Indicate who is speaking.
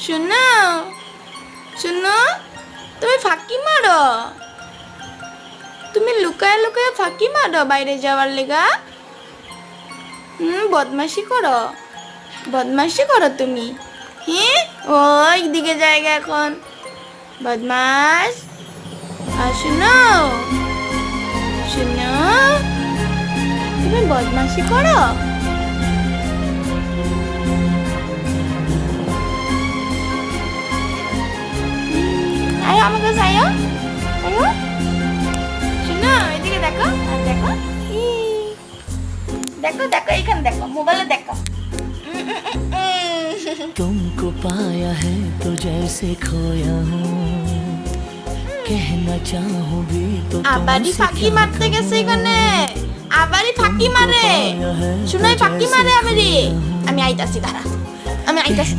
Speaker 1: শোনো শোনো, তুমি ফাঁকি মারো, তুমি লুকায় লুকায় ফাঁকি মারো বাইরে যাওয়ার লেগা। বদমাশি করো, বদমাশি করো তুমি। হ্যাঁ, ওই দিকে জায়গা এখন বদমাস। আর শোনো শোনো, তুমি বদমাশি করো। আয় আমার কাছে আয়ো, আয়ো। শোনো এদিকে দেখো, আর দেখো, দেখো দেখো এখানে দেখো, মোবাইলে দেখো।
Speaker 2: तुमको पाया है तो जैसे खोया हूँ कहना चाहूँ भी तो
Speaker 1: আবারই ফাঁকি মারতে গেছে এখানে, আবারই ফাঁকি মারে। শুনো ফাঁকি মারে আবারই। আমি আইতাছি, দাঁড়া, আমি আইতাছি।